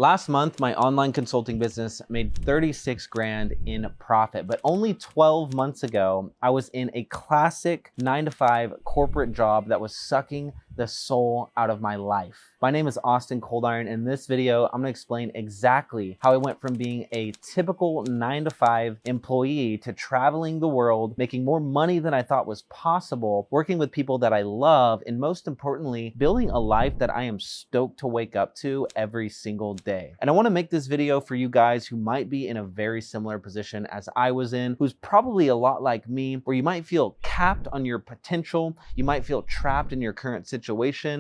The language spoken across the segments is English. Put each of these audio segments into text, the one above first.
Last month, my online consulting business made 36 grand in profit, but only 12 months ago, I was in a classic 9-to-5 corporate job that was sucking the soul out of my life. My name is Austin Coldiron. And in this video, I'm gonna explain exactly how I went from being a typical 9-to-5 employee to traveling the world, making more money than I thought was possible, working with people that I love, and most importantly, building a life that I am stoked to wake up to every single day. And I wanna make this video for you guys who might be in a very similar position as I was in, who's probably a lot like me, where you might feel capped on your potential, you might feel trapped in your current situation.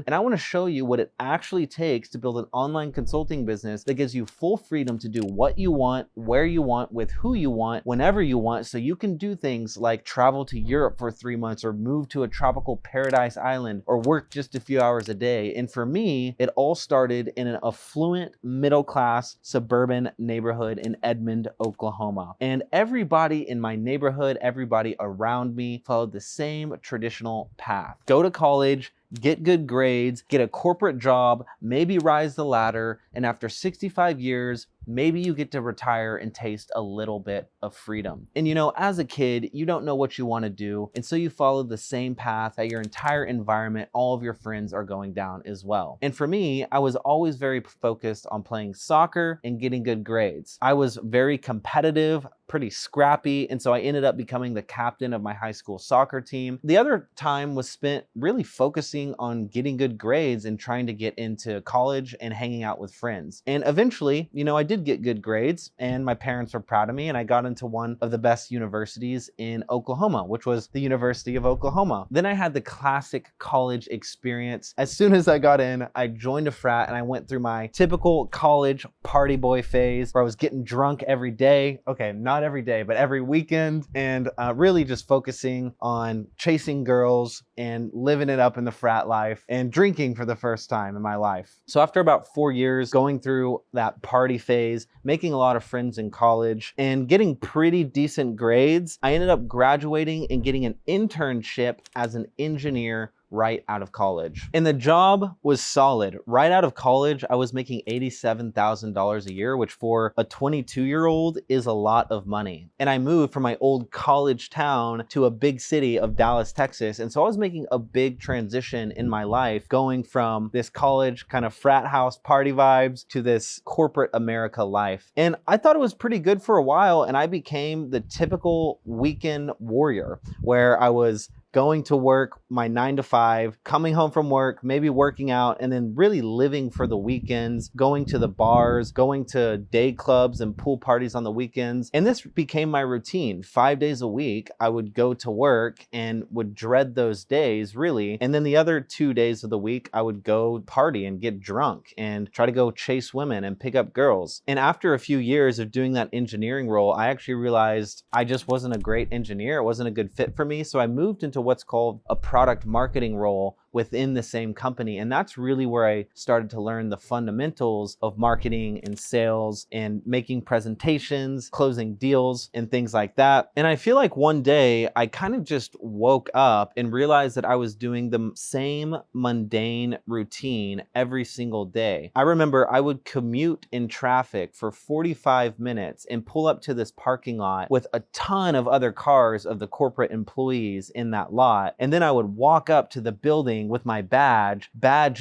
And I wanna show you what it actually takes to build an online consulting business that gives you full freedom to do what you want, where you want, with who you want, whenever you want, so you can do things like travel to Europe for 3 months or move to a tropical paradise island or work just a few hours a day. And for me, it all started in an affluent, middle-class, suburban neighborhood in Edmond, Oklahoma. And everybody in my neighborhood, everybody around me followed the same traditional path. Go to college, get good grades, get a corporate job, maybe rise the ladder, and after 65 years, maybe you get to retire and taste a little bit of freedom. And you know, as a kid, you don't know what you want to do, and so you follow the same path that your entire environment, all of your friends are going down as well. And for me, I was always very focused on playing soccer and getting good grades. I was very competitive, pretty scrappy, and so I ended up becoming the captain of my high school soccer team. The other time was spent really focusing on getting good grades and trying to get into college and hanging out with friends. And eventually, you know, I did get good grades and my parents were proud of me, and I got into one of the best universities in Oklahoma, which was the University of Oklahoma. Then I had the classic college experience. As soon as I got in, I joined a frat and I went through my typical college party boy phase where I was getting drunk every day. Okay, not every day, but every weekend, and really just focusing on chasing girls and living it up in the frat life and drinking for the first time in my life. So after about 4 years going through that party phase, making a lot of friends in college and getting pretty decent grades, I ended up graduating and getting an internship as an engineer right out of college. And the job was solid. Right out of college, I was making $87,000 a year, which for a 22-year-old is a lot of money. And I moved from my old college town to a big city of Dallas, Texas. And so I was making a big transition in my life, going from this college kind of frat house party vibes to this corporate America life. And I thought it was pretty good for a while, and I became the typical weekend warrior where I was going to work, my 9-to-5, coming home from work, maybe working out, and then really living for the weekends, going to the bars, going to day clubs and pool parties on the weekends. And this became my routine. 5 days a week, I would go to work and would dread those days, really. And then the other 2 days of the week, I would go party and get drunk and try to go chase women and pick up girls. And after a few years of doing that engineering role, I actually realized I just wasn't a great engineer. It wasn't a good fit for me. So I moved into what's called a product marketing role within the same company. And that's really where I started to learn the fundamentals of marketing and sales and making presentations, closing deals, and things like that. And I feel like one day I kind of just woke up and realized that I was doing the same mundane routine every single day. I remember I would commute in traffic for 45 minutes and pull up to this parking lot with a ton of other cars of the corporate employees in that lot. And then I would walk up to the building with my badge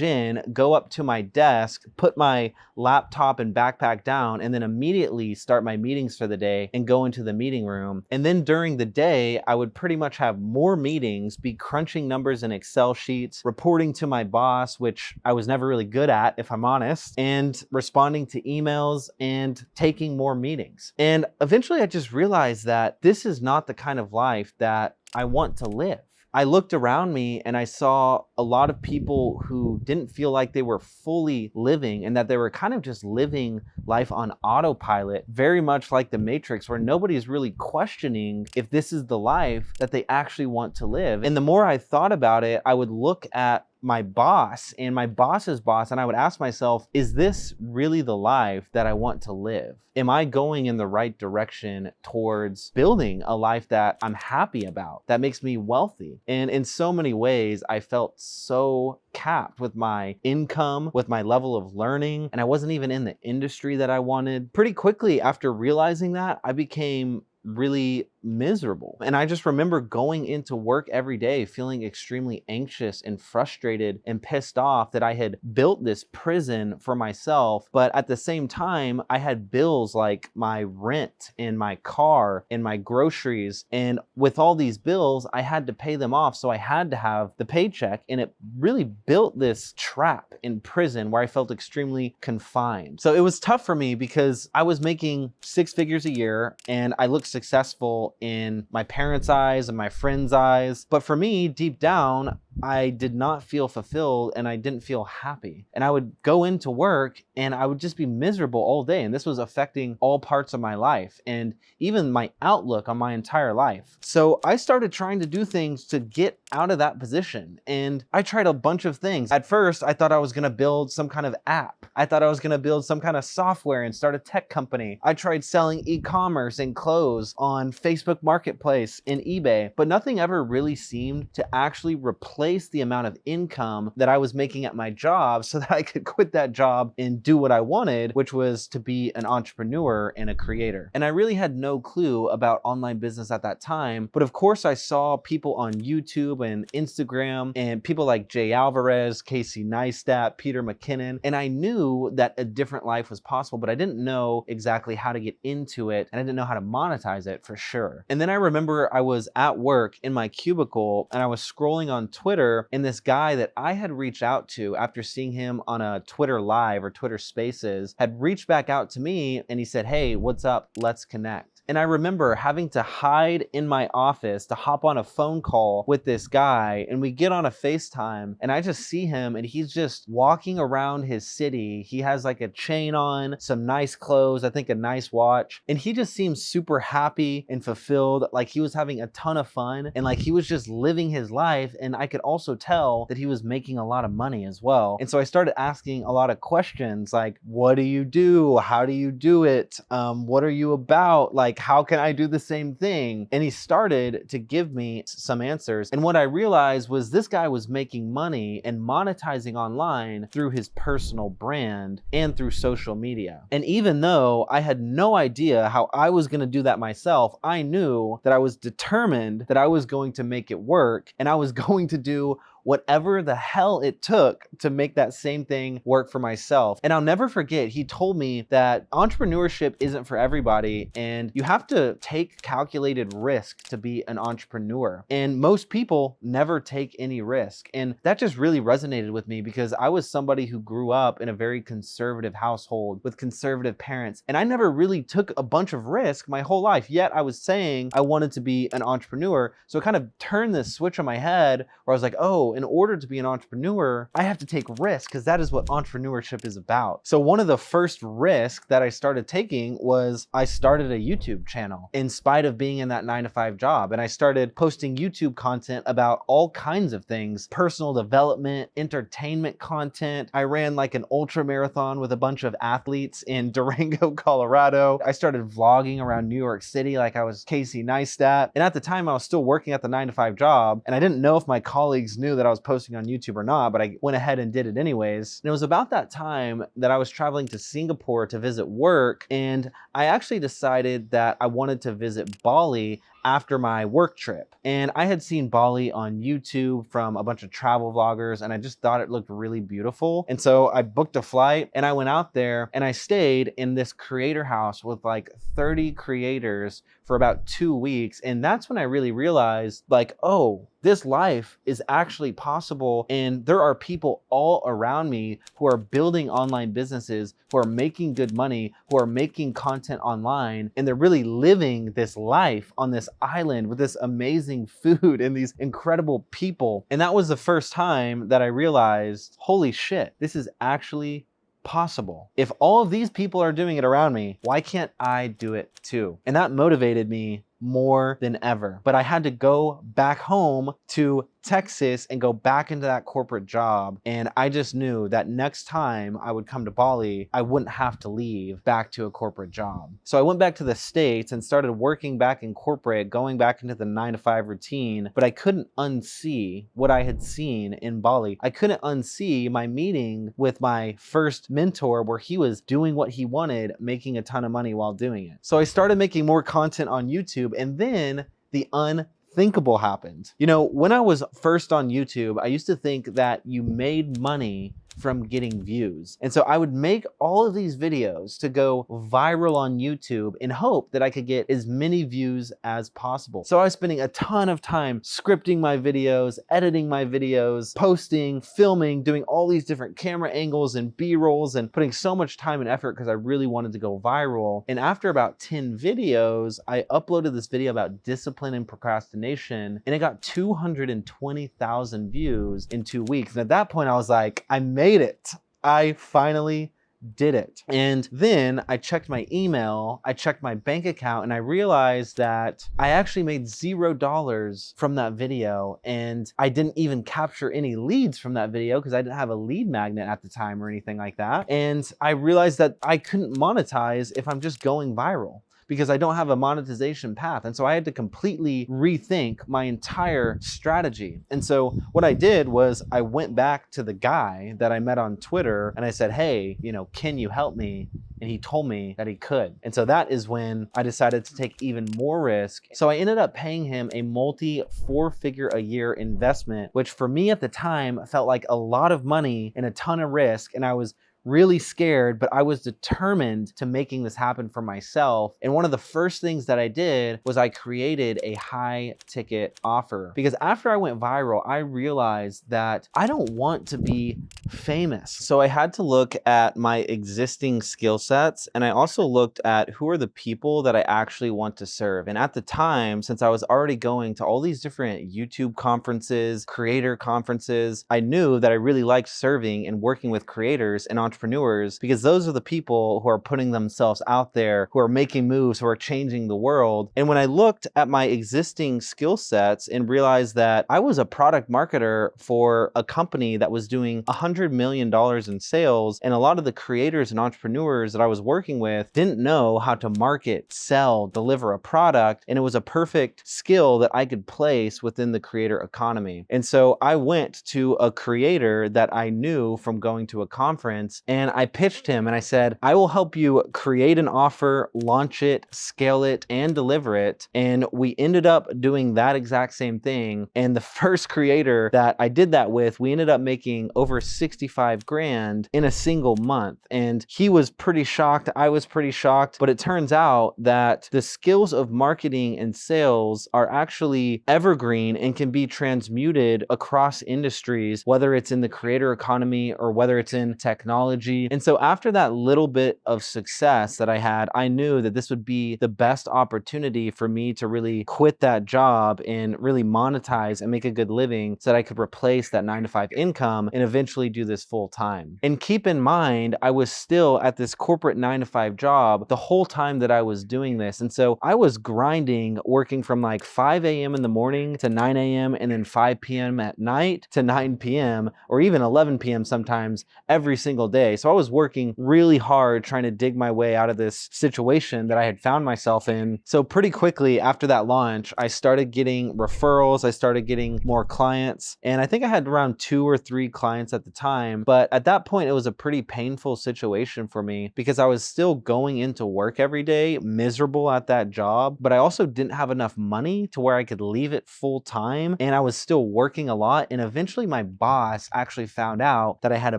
in, go up to my desk, put my laptop and backpack down, and then immediately start my meetings for the day and go into the meeting room. And then during the day, I would pretty much have more meetings, be crunching numbers in Excel sheets, reporting to my boss, which I was never really good at, if I'm honest, and responding to emails and taking more meetings. And eventually I just realized that this is not the kind of life that I want to live. I looked around me and I saw a lot of people who didn't feel like they were fully living, and that they were kind of just living life on autopilot, very much like the Matrix, where nobody's really questioning if this is the life that they actually want to live. And the more I thought about it, I would look at my boss and my boss's boss, and I would ask myself, is this really the life that I want to live? Am I going in the right direction towards building a life that I'm happy about, that makes me wealthy? And in so many ways, I felt so capped with my income, with my level of learning, and I wasn't even in the industry that I wanted. Pretty quickly after realizing that, I became really miserable. And I just remember going into work every day feeling extremely anxious and frustrated and pissed off that I had built this prison for myself. But at the same time, I had bills like my rent and my car and my groceries. And with all these bills, I had to pay them off. So I had to have the paycheck. And it really built this trap in prison where I felt extremely confined. So it was tough for me because I was making 6 figures a year and I looked successful in my parents' eyes and my friends' eyes. But for me, deep down, I did not feel fulfilled and I didn't feel happy. And I would go into work and I would just be miserable all day. And this was affecting all parts of my life and even my outlook on my entire life. So I started trying to do things to get out of that position. And I tried a bunch of things. At first, I thought I was gonna build some kind of app. I thought I was gonna build some kind of software and start a tech company. I tried selling e-commerce and clothes on Facebook Marketplace and eBay, but nothing ever really seemed to actually replace the amount of income that I was making at my job so that I could quit that job and do what I wanted, which was to be an entrepreneur and a creator. And I really had no clue about online business at that time. But of course, I saw people on YouTube and Instagram and people like Jay Alvarez, Casey Neistat, Peter McKinnon. And I knew that a different life was possible, but I didn't know exactly how to get into it. And I didn't know how to monetize it for sure. And then I remember I was at work in my cubicle and I was scrolling on Twitter, and this guy that I had reached out to after seeing him on a Twitter Live or Twitter Spaces had reached back out to me and he said, "Hey, what's up? Let's connect." And I remember having to hide in my office to hop on a phone call with this guy, and we get on a FaceTime and I just see him and he's just walking around his city. He has like a chain on, some nice clothes, I think a nice watch, and he just seems super happy and fulfilled, like he was having a ton of fun and like he was just living his life. And I could also tell that he was making a lot of money as well. And so I started asking a lot of questions like, what do you do? How do you do it? What are you about? Like, how can I do the same thing? And he started to give me some answers. And what I realized was this guy was making money and monetizing online through his personal brand and through social media. And even though I had no idea how I was going to do that myself, I knew that I was determined that I was going to make it work and I was going to do whatever the hell it took to make that same thing work for myself. And I'll never forget, he told me that entrepreneurship isn't for everybody and you have to take calculated risk to be an entrepreneur. And most people never take any risk. And that just really resonated with me because I was somebody who grew up in a very conservative household with conservative parents. And I never really took a bunch of risk my whole life, yet I was saying I wanted to be an entrepreneur. So it kind of turned this switch on my head where I was like, oh, in order to be an entrepreneur, I have to take risks because that is what entrepreneurship is about. So one of the first risks that I started taking was I started a YouTube channel in spite of being in that 9-to-5 job. And I started posting YouTube content about all kinds of things, personal development, entertainment content. I ran like an ultra marathon with a bunch of athletes in Durango, Colorado. I started vlogging around New York City like I was Casey Neistat. And at the time I was still working at the 9-to-5 job and I didn't know if my colleagues knew that I was posting on YouTube or not, but I went ahead and did it anyways. And it was about that time that I was traveling to Singapore to visit work, and I actually decided that I wanted to visit Bali after my work trip. And I had seen Bali on YouTube from a bunch of travel vloggers and I just thought it looked really beautiful. And so I booked a flight and I went out there and I stayed in this creator house with like 30 creators for about 2 weeks. And that's when I really realized like, oh, this life is actually possible. And there are people all around me who are building online businesses, who are making good money, who are making content online, and they're really living this life on this island with this amazing food and these incredible people. And that was the first time that I realized, holy shit, this is actually possible. If all of these people are doing it around me, why can't I do it too? And that motivated me more than ever. But I had to go back home to Texas and go back into that corporate job. And I just knew that next time I would come to Bali, I wouldn't have to leave back to a corporate job. So I went back to the States and started working back in corporate, going back into the 9 to 5 routine, but I couldn't unsee what I had seen in Bali. I couldn't unsee my meeting with my first mentor where he was doing what he wanted, making a ton of money while doing it. So I started making more content on YouTube, and then the unthinkable happened. You know, when I was first on YouTube, I used to think that you made money from getting views. And so I would make all of these videos to go viral on YouTube in hope that I could get as many views as possible. So I was spending a ton of time scripting my videos, editing my videos, posting, filming, doing all these different camera angles and B-rolls, and putting so much time and effort because I really wanted to go viral. And after about 10 videos, I uploaded this video about discipline and procrastination, and it got 220,000 views in 2 weeks. And at that point I was like, I made it. I finally did it. And then I checked my email, I checked my bank account, and I realized that I actually made $0 from that video. And I didn't even capture any leads from that video because I didn't have a lead magnet at the time or anything like that. And I realized that I couldn't monetize if I'm just going viral, because I don't have a monetization path. And so I had to completely rethink my entire strategy. And so what I did was I went back to the guy that I met on Twitter and I said, hey, you know, can you help me? And he told me that he could. And so that is when I decided to take even more risk. So I ended up paying him a multi-4-figure a year investment, which for me at the time felt like a lot of money and a ton of risk. And I was really scared, but I was determined to making this happen for myself. And one of the first things that I did was I created a high ticket offer, because after I went viral, I realized that I don't want to be famous. So I had to look at my existing skill sets, and I also looked at who are the people that I actually want to serve. And at the time, since I was already going to all these different YouTube conferences, creator conferences, I knew that I really liked serving and working with creators and entrepreneurs, because those are the people who are putting themselves out there, who are making moves, who are changing the world. And when I looked at my existing skill sets and realized that I was a product marketer for a company that was doing $100 million in sales, and a lot of the creators and entrepreneurs that I was working with didn't know how to market, sell, deliver a product, and it was a perfect skill that I could place within the creator economy. And so I went to a creator that I knew from going to a conference, and I pitched him and I said, I will help you create an offer, launch it, scale it, and deliver it. And we ended up doing that exact same thing. And the first creator that I did that with, we ended up making over 65 grand in a single month. And he was pretty shocked. I was pretty shocked. But it turns out that the skills of marketing and sales are actually evergreen and can be transmuted across industries, whether it's in the creator economy or whether it's in technology. And so after that little bit of success that I had, I knew that this would be the best opportunity for me to really quit that job and really monetize and make a good living so that I could replace that 9 to 5 income and eventually do this full time. And keep in mind, I was still at this corporate 9 to 5 job the whole time that I was doing this. And so I was grinding, working from like 5 a.m. in the morning to 9 a.m. and then 5 p.m. at night to 9 p.m. or even 11 p.m. sometimes every single day. So I was working really hard trying to dig my way out of this situation that I had found myself in. So pretty quickly after that launch, I started getting referrals. I started getting more clients. And I think I had around 2 or 3 clients at the time. But at that point, it was a pretty painful situation for me because I was still going into work every day, miserable at that job, but I also didn't have enough money to where I could leave it full time. And I was still working a lot. And eventually my boss actually found out that I had a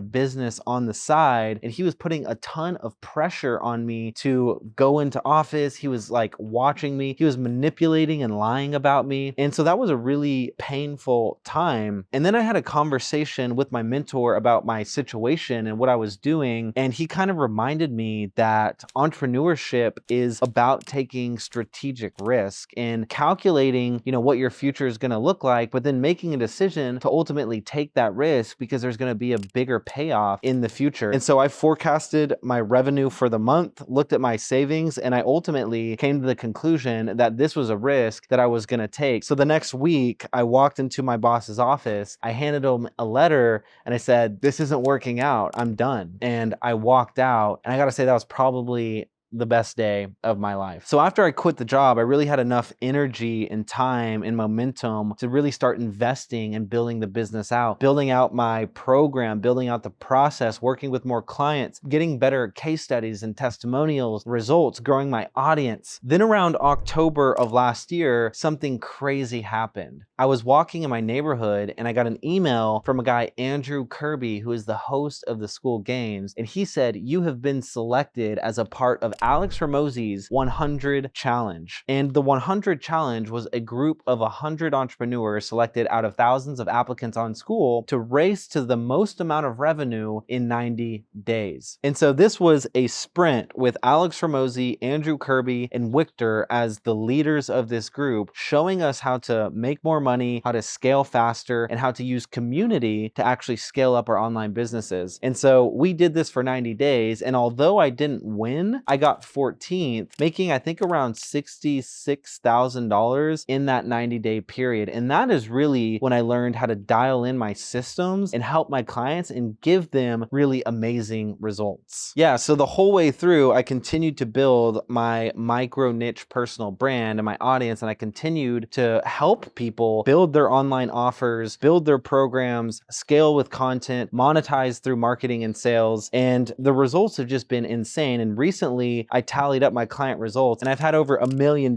business on the side, and he was putting a ton of pressure on me to go into office. He was like watching me. He was manipulating and lying about me. And so that was a really painful time. And then I had a conversation with my mentor about my situation and what I was doing. And he kind of reminded me that entrepreneurship is about taking strategic risk and calculating, what your future is going to look like, but then making a decision to ultimately take that risk because there's going to be a bigger payoff in the future future. And so I forecasted my revenue for the month, looked at my savings, and I ultimately came to the conclusion that this was a risk that I was going to take. So the next week, I walked into my boss's office, I handed him a letter, and I said, "This isn't working out. I'm done." And I walked out, and I got to say that was probably the best day of my life. So after I quit the job, I really had enough energy and time and momentum to really start investing and building the business out, building out my program, building out the process, working with more clients, getting better case studies and testimonials, results, growing my audience. Then around October of last year, something crazy happened. I was walking in my neighborhood and I got an email from a guy, Andrew Kirby, who is the host of the School Games. And he said, "You have been selected as a part of Alex Hormozi's 100 Challenge." And the 100 Challenge was a group of 100 entrepreneurs selected out of thousands of applicants on School to race to the most amount of revenue in 90 days. And so this was a sprint with Alex Hormozi, Andrew Kirby, and Victor as the leaders of this group, showing us how to make more money, how to scale faster, and how to use community to actually scale up our online businesses. And so we did this for 90 days. And although I didn't win, I got 14th, making I think around $66,000 in that 90-day period. And that is really when I learned how to dial in my systems and help my clients and give them really amazing results. Yeah, so the whole way through, I continued to build my micro niche personal brand and my audience, and I continued to help people build their online offers, build their programs, scale with content, monetize through marketing and sales. And the results have just been insane. And recently, I tallied up my client results and I've had over $1 million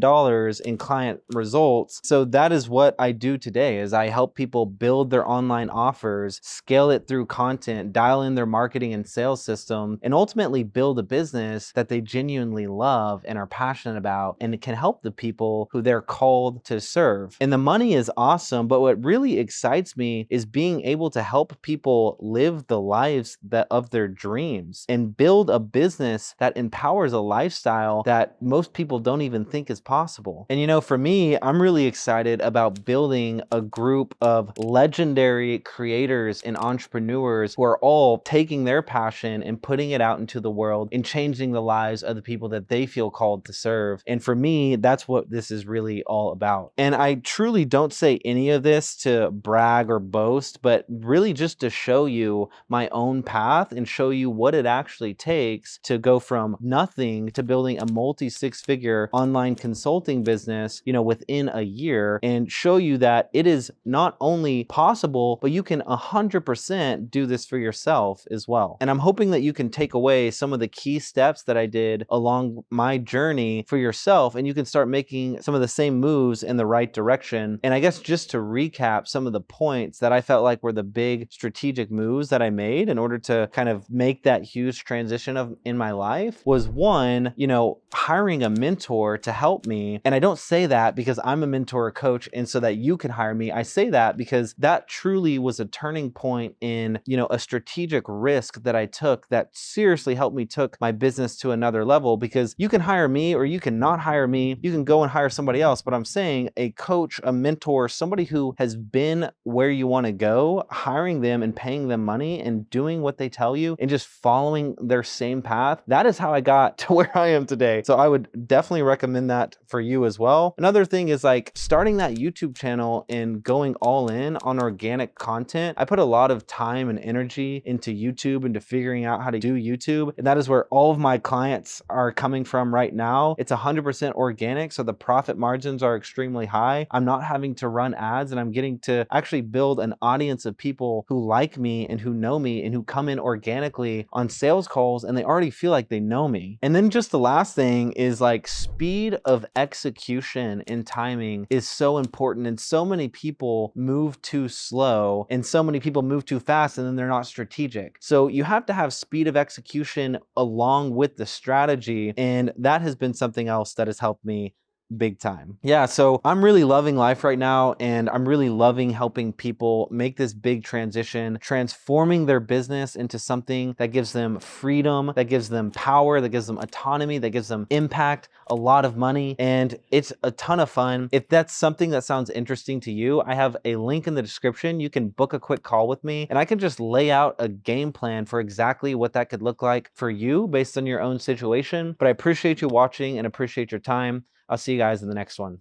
in client results. So that is what I do today, is I help people build their online offers, scale it through content, dial in their marketing and sales system, and ultimately build a business that they genuinely love and are passionate about and can help the people who they're called to serve. And the money is awesome, but what really excites me is being able to help people live the lives of their dreams and build a business that empowers a lifestyle that most people don't even think is possible. And you know, for me, I'm really excited about building a group of legendary creators and entrepreneurs who are all taking their passion and putting it out into the world and changing the lives of the people that they feel called to serve. And for me, that's what this is really all about. And I truly don't say any of this to brag or boast, but really just to show you my own path and show you what it actually takes to go from nothing to building a multi-six-figure online consulting business, you know, within a year, and show you that it is not only possible, but you can 100% do this for yourself as well. And I'm hoping that you can take away some of the key steps that I did along my journey for yourself, and you can start making some of the same moves in the right direction. And I guess just to recap some of the points that I felt like were the big strategic moves that I made in order to kind of make that huge transition in my life was, one, you know, hiring a mentor to help me. And I don't say that because I'm a mentor or coach and so that you can hire me. I say that because that truly was a turning point in, you know, a strategic risk that I took that seriously helped me took my business to another level. Because you can hire me or you can not hire me. You can go and hire somebody else. But I'm saying a coach, a mentor, somebody who has been where you want to go, hiring them and paying them money and doing what they tell you and just following their same path. That is how I got to where I am today. So I would definitely recommend that for you as well. Another thing is like starting that YouTube channel and going all in on organic content. I put a lot of time and energy into YouTube, into figuring out how to do YouTube. And that is where all of my clients are coming from right now. It's 100% organic. So the profit margins are extremely high. I'm not having to run ads, and I'm getting to actually build an audience of people who like me and who know me and who come in organically on sales calls, and they already feel like they know me. And then just the last thing is like speed of execution and timing is so important. And so many people move too slow and so many people move too fast, and then they're not strategic. So you have to have speed of execution along with the strategy. And that has been something else that has helped me big time. Yeah, so I'm really loving life right now, and I'm really loving helping people make this big transition, transforming their business into something that gives them freedom, that gives them power, that gives them autonomy, that gives them impact, a lot of money, and it's a ton of fun. If that's something that sounds interesting to you, I have a link in the description. You can book a quick call with me, and I can just lay out a game plan for exactly what that could look like for you based on your own situation. But I appreciate you watching and appreciate your time. I'll see you guys in the next one.